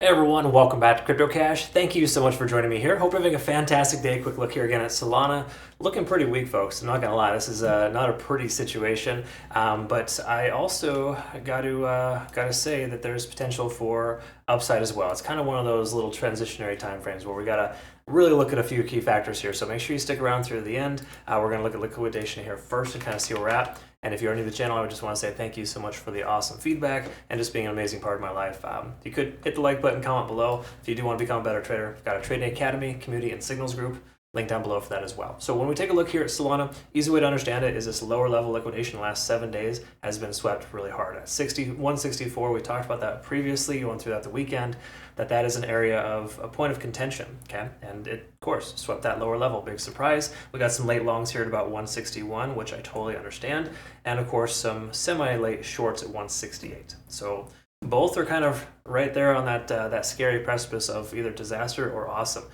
Hey everyone, welcome back to CryptoCache. Thank you so much for joining me here. Hope you're having a fantastic day. Quick look here again at Solana. Looking pretty weak, folks. I'm not gonna lie, this is not a pretty situation. But I also got to say that there's potential for upside as well. It's kind of one of those little transitionary time frames where we gotta really look at a few key factors here. So make sure you stick around through the end. We're gonna look at liquidation here first and kind of see where we're at. And if you're new to the channel, I would just want to say thank you so much for the awesome feedback and just being an amazing part of my life. You could hit the like button, comment below. If you do want to become a better trader, I've got a trading academy, community, and signals group. Link down below for that as well. So when we take a look here at Solana, easy way to understand it is this lower level liquidation the last 7 days has been swept really hard. At 164, we talked about that previously, going through that the weekend, that is an area of a point of contention, okay? And it, of course, swept that lower level. Big surprise. We got some late longs here at about 161, which I totally understand. And of course, some semi-late shorts at 168. So both are kind of right there on that scary precipice of either disaster or awesome.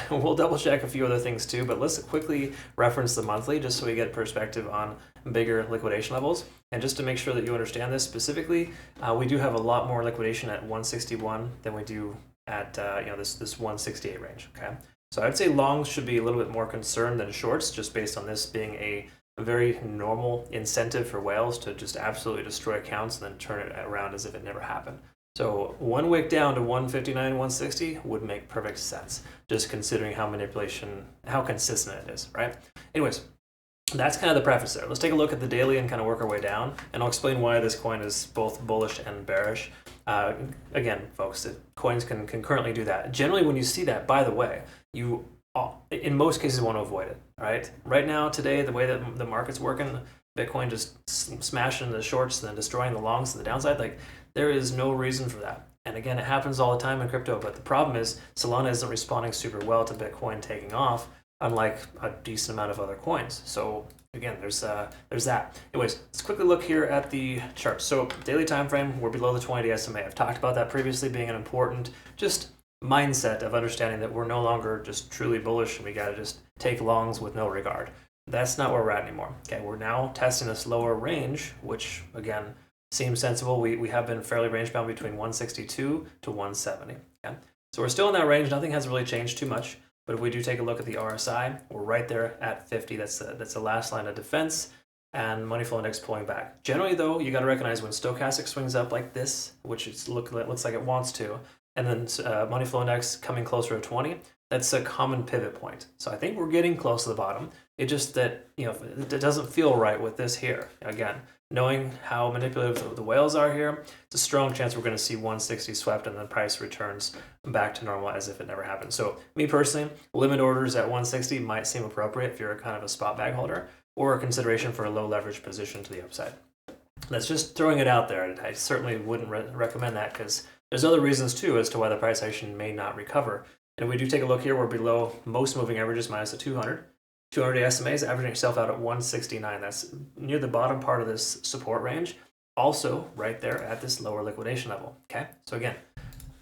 We'll double check a few other things too, but let's quickly reference the monthly just so we get perspective on bigger liquidation levels. And just to make sure that you understand this specifically, we do have a lot more liquidation at 161 than we do at this 168 range. Okay, so I'd say longs should be a little bit more concerned than shorts, just based on this being a very normal incentive for whales to just absolutely destroy accounts and then turn it around as if it never happened. So 1 wick down to 159, 160 would make perfect sense, just considering how consistent it is, right? Anyways, that's kind of the preface there. Let's take a look at the daily and kind of work our way down, and I'll explain why this coin is both bullish and bearish. Again, folks, coins can currently do that. Generally, when you see that, by the way, you in most cases want to avoid it, right? Right now, today, the way that the market's working, Bitcoin just smashing the shorts and then destroying the longs to the downside, like there is no reason for that. And again, it happens all the time in crypto, but the problem is Solana isn't responding super well to Bitcoin taking off, unlike a decent amount of other coins. So again, there's that. Anyways, let's quickly look here at the chart. So daily time frame, we're below the 20-day SMA. I've talked about that previously being an important just mindset of understanding that we're no longer just truly bullish and we got to just take longs with no regard. That's not where we're at anymore. Okay, we're now testing this lower range, which again seems sensible. We have been fairly range bound between 162 to 170. Okay, so we're still in that range. Nothing has really changed too much. But if we do take a look at the RSI, we're right there at 50. That's the last line of defense, and money flow index pulling back. Generally, though, you got to recognize when stochastic swings up like this, which looks like it wants to, and then money flow index coming closer to 20, that's a common pivot point. So I think we're getting close to the bottom. It just that it doesn't feel right with this here. Again, knowing how manipulative the whales are here, it's a strong chance we're going to see 160 swept and then price returns back to normal as if it never happened. So me personally, limit orders at 160 might seem appropriate if you're a kind of a spot bag holder or a consideration for a low leverage position to the upside. That's just throwing it out there. I certainly wouldn't recommend that because there's other reasons too as to why the price action may not recover. And if we do take a look here, we're below most moving averages minus the 200. 200-day SMAs averaging itself out at 169. That's near the bottom part of this support range. Also right there at this lower liquidation level. Okay, so again,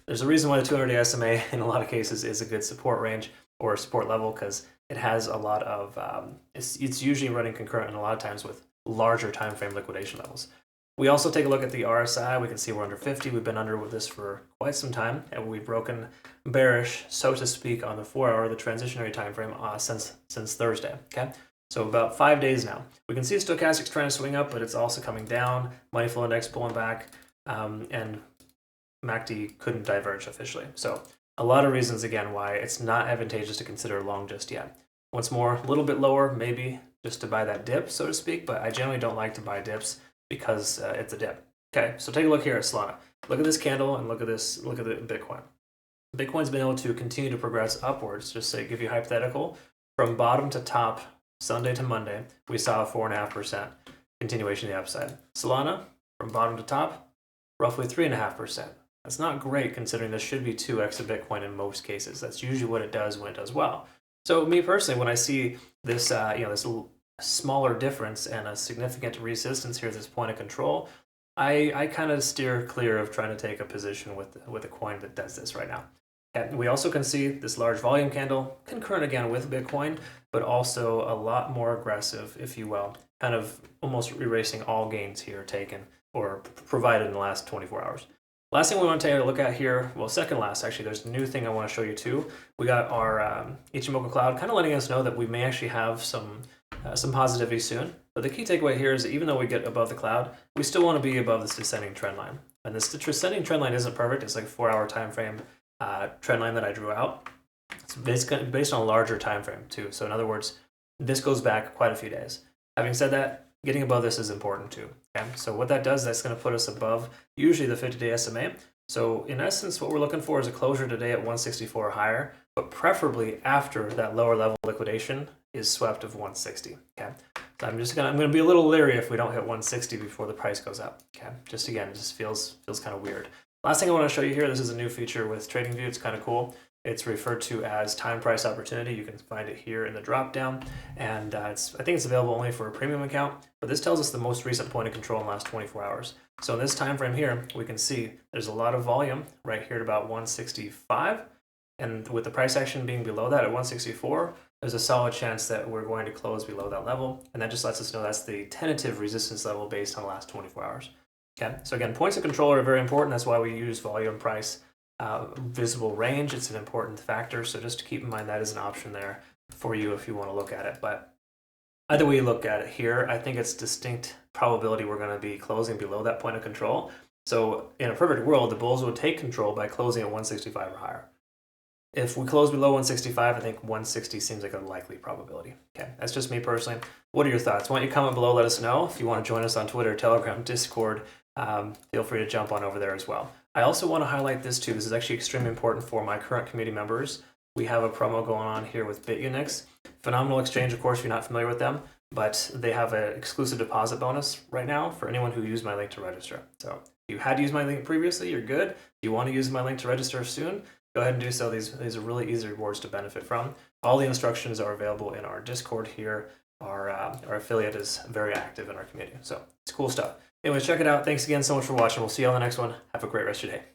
there's a reason why the 200-day SMA in a lot of cases is a good support range or support level because it has a lot of, it's usually running concurrent and a lot of times with larger time frame liquidation levels. We also take a look at the RSI. We can see we're under 50. We've been under with this for quite some time, and we've broken bearish, so to speak, on the 4-hour, the transitionary time frame since Thursday. Okay, so about 5 days now. We can see stochastic's trying to swing up, but it's also coming down. Money flow index pulling back, and MACD couldn't diverge officially. So a lot of reasons again why it's not advantageous to consider long just yet. Once more, a little bit lower, maybe just to buy that dip, so to speak. But I generally don't like to buy dips because it's a dip. Okay, so take a look here at Solana. Look at this candle and look at this. Look at the Bitcoin. Bitcoin's been able to continue to progress upwards. Just to give you a hypothetical, from bottom to top, Sunday to Monday, we saw a 4.5% continuation of the upside. Solana, from bottom to top, roughly 3.5%. That's not great considering this should be 2x of Bitcoin in most cases. That's usually what it does when it does well. So me personally, when I see this, this smaller difference and a significant resistance here at this point of control, I kind of steer clear of trying to take a position with a coin that does this right now. And we also can see this large volume candle concurrent again with Bitcoin, but also a lot more aggressive, if you will, kind of almost erasing all gains here taken or provided in the last 24 hours. Last thing we want to take a look at here, well, second last, actually, there's a new thing I want to show you too. We got our Ichimoku Cloud kind of letting us know that we may actually have some positivity soon. But the key takeaway here is that even though we get above the cloud, we still want to be above this descending trend line. And this descending trend line isn't perfect. It's like a 4-hour time frame trend line that I drew out. It's based on a larger time frame too. So in other words, this goes back quite a few days. Having said that, getting above this is important too. Okay? So what that does, that's going to put us above usually the 50-day SMA. So in essence, what we're looking for is a closure today at 164 or higher, but preferably after that lower level liquidation is swept of 160. Okay, so I'm going to be a little leery if we don't hit 160 before the price goes up. Okay, just again, it just feels kind of weird. Last thing I want to show you here, this is a new feature with TradingView. It's kind of cool. It's referred to as time price opportunity. You can find it here in the drop down, and I think it's available only for a premium account, but this tells us the most recent point of control in the last 24 hours. So in this time frame here, we can see there's a lot of volume right here at about 165, and with the price action being below that at 164, there's a solid chance that we're going to close below that level, and that just lets us know that's the tentative resistance level based on the last 24 hours. Okay, so again, points of control are very important. That's why we use volume, price, visible range. It's an important factor, so just to keep in mind that is an option there for you if you want to look at it. But either way you look at it here, I think it's distinct probability we're going to be closing below that point of control. So in a perfect world, the bulls would take control by closing at 165 or higher. If we close below 165, I think 160 seems like a likely probability. Okay, that's just me personally. What are your thoughts? Why don't you comment below, let us know. If you want to join us on Twitter, Telegram, Discord, feel free to jump on over there as well. I also want to highlight this too. This is actually extremely important for my current community members. We have a promo going on here with Bitunix. Phenomenal exchange, of course, if you're not familiar with them, but they have an exclusive deposit bonus right now for anyone who used my link to register. So if you had used my link previously, you're good. If you want to use my link to register soon, go ahead and do so. These are really easy rewards to benefit from. All the instructions are available in our Discord here. Our affiliate is very active in our community. So it's cool stuff. Anyways, check it out. Thanks again so much for watching. We'll see you on the next one. Have a great rest of your day.